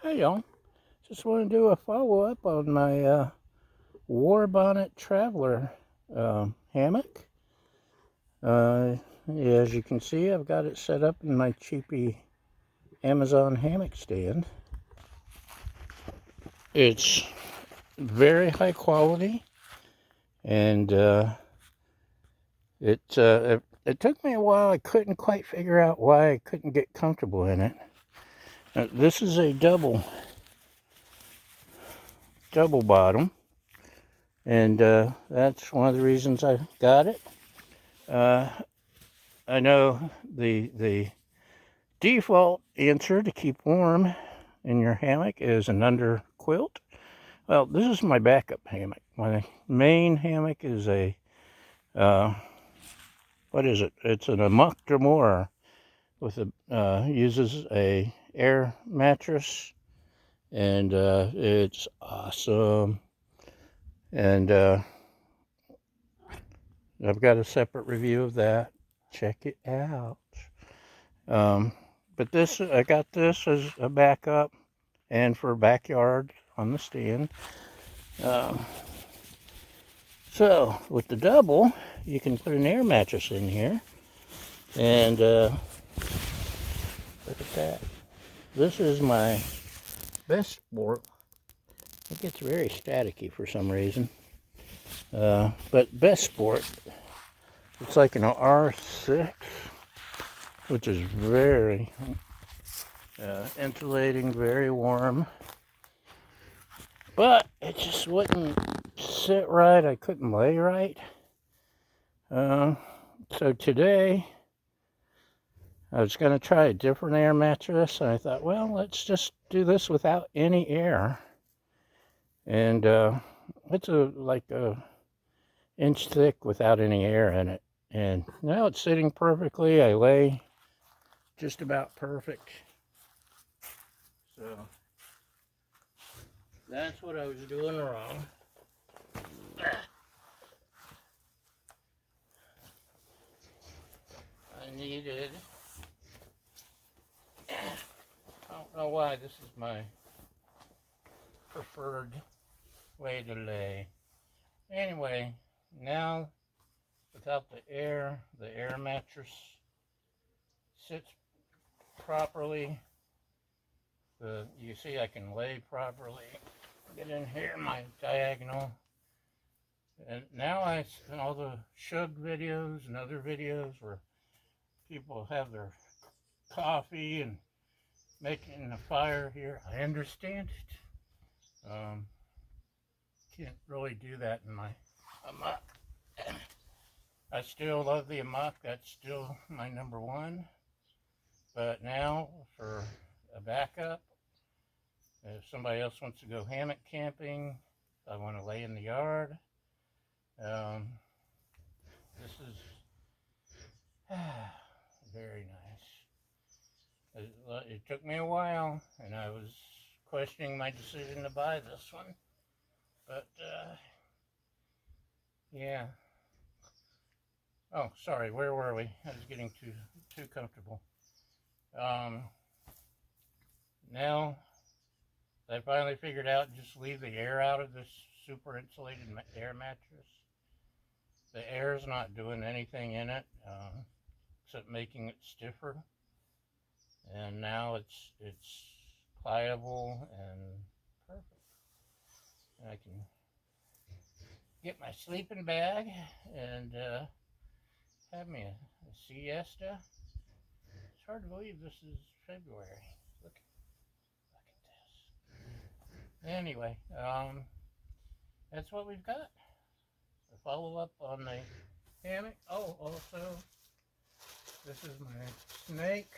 Hey y'all, just want to do a follow-up on my Warbonnet Traveler hammock. As you can see, I've got it set up in my cheapy Amazon hammock stand. It's very high quality, and it took me a while. I couldn't quite figure out why I couldn't get comfortable in it. This is a double bottom, and that's one of the reasons I got it. I know the default answer to keep warm in your hammock is an under quilt. Well, this is my backup hammock. My main hammock is a what is it? It's an Hammock with a uses a air mattress, and it's awesome. And I've got a separate review of that. Check it out. But I got this as a backup and for backyard on the stand. So with the double, you can put an air mattress in here, and look at that. This is my Best Sport. It gets very staticky for some reason, but Best Sport. It's like an R6, which is very insulating, very warm. But it just wouldn't sit right. I couldn't lay right. So today, I was going to try a different air mattress. And I thought, well, let's just do this without any air. And it's like a inch thick without any air in it. And now it's sitting perfectly. I lay just about perfect. So that's what I was doing wrong. I needed, I don't know why this is my preferred way to lay. Anyway, now without the air mattress sits properly. You see I can lay properly. Get in here, my diagonal. And now all the Shug videos and other videos where people have their coffee and making a fire here, I understand it. Can't really do that in my Hammock. I still love the Hammock. That's still my number one. But now for a backup, if somebody else wants to go hammock camping, I want to lay in the yard. This is very nice. It took me a while, and I was questioning my decision to buy this one. But, yeah. Oh, sorry, where were we? I was getting too comfortable. Now, I finally figured out just leave the air out of this super insulated air mattress. The air's not doing anything in it except making it stiffer. And now it's pliable and perfect. And I can get my sleeping bag and have me a siesta. It's hard to believe this is February. Look at this. Anyway, that's what we've got. A follow-up on the hammock. Oh, also, this is my snake.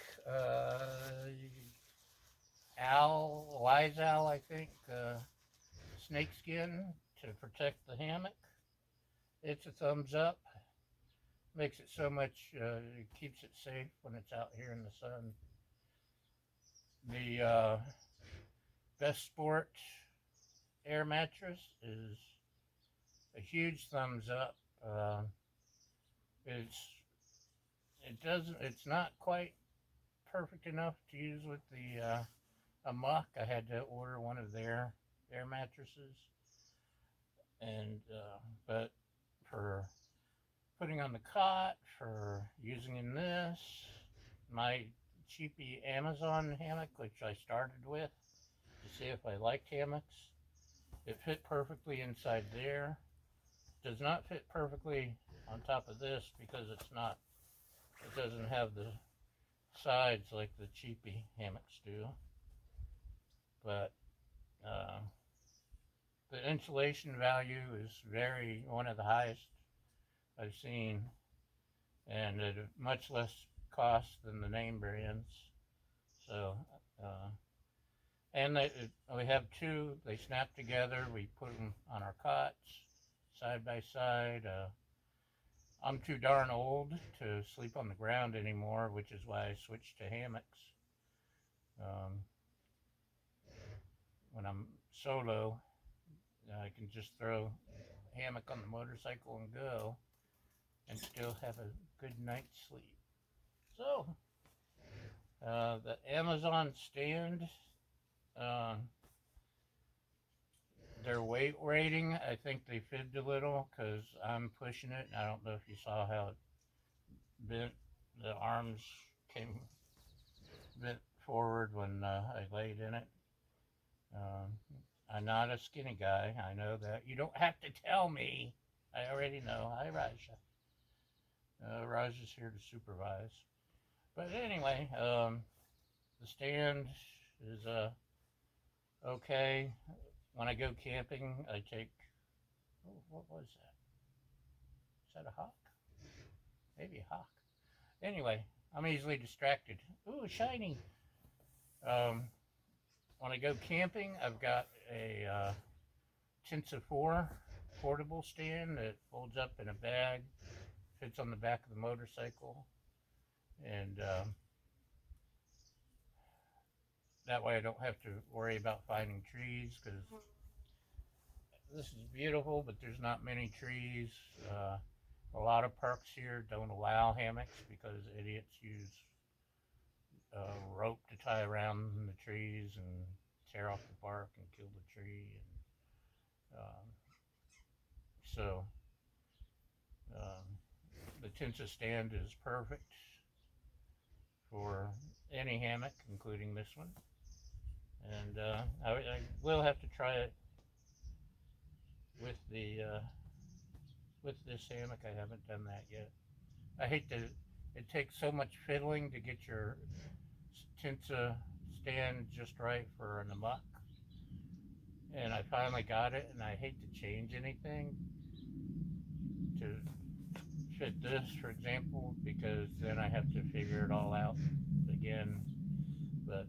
Wise owl, I think. Snake skin to protect the hammock. It's a thumbs up. Makes it so much, it keeps it safe when it's out here in the sun. The Best Sport air mattress is a huge thumbs up. It's not quite perfect enough to use with the Hammock. I had to order one of their air mattresses, and but for putting on the cot, for using in this, my cheapy Amazon hammock, which I started with to see if I liked hammocks, it fit perfectly inside there. Does not fit perfectly on top of this because it doesn't have the sides like the cheapy hammocks do. But the insulation value is one of the highest I've seen, and at a much less cost than the name brands. So, and we have two. They snap together. We put them on our cots side by side. I'm too darn old to sleep on the ground anymore, which is why I switched to hammocks. When I'm solo, I can just throw a hammock on the motorcycle and go, and still have a good night's sleep. So, the Amazon stand, their weight rating, I think they fibbed a little because I'm pushing it. I don't know if you saw how it bent, the arms came bent forward when I laid in it. I'm not a skinny guy. I know that. You don't have to tell me. I already know. Hi, Raja. Raja's here to supervise. But anyway, the stand is okay. When I go camping, I take, what was that? Is that a hawk? Maybe a hawk. Anyway, I'm easily distracted. Ooh, shiny. When I go camping, I've got a Tensa 4 portable stand that folds up in a bag, fits on the back of the motorcycle, and that way I don't have to worry about finding trees, because this is beautiful, but there's not many trees. A lot of parks here don't allow hammocks because idiots use rope to tie around the trees and tear off the bark and kill the tree. And so the Tensa stand is perfect for any hammock, including this one. And I will have to try it with this hammock. I haven't done that yet. I hate that it takes so much fiddling to get your Tensa stand just right for an hammock. And I finally got it, and I hate to change anything to fit this, for example, because then I have to figure it all out again. But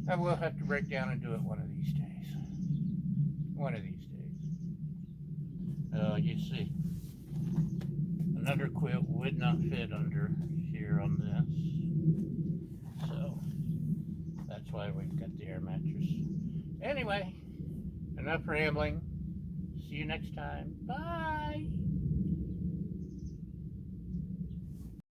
I will have to break down and do it one of these days. One of these days. You see, another quilt would not fit under here on this. So that's why we've got the air mattress. Anyway, enough rambling. See you next time. Bye.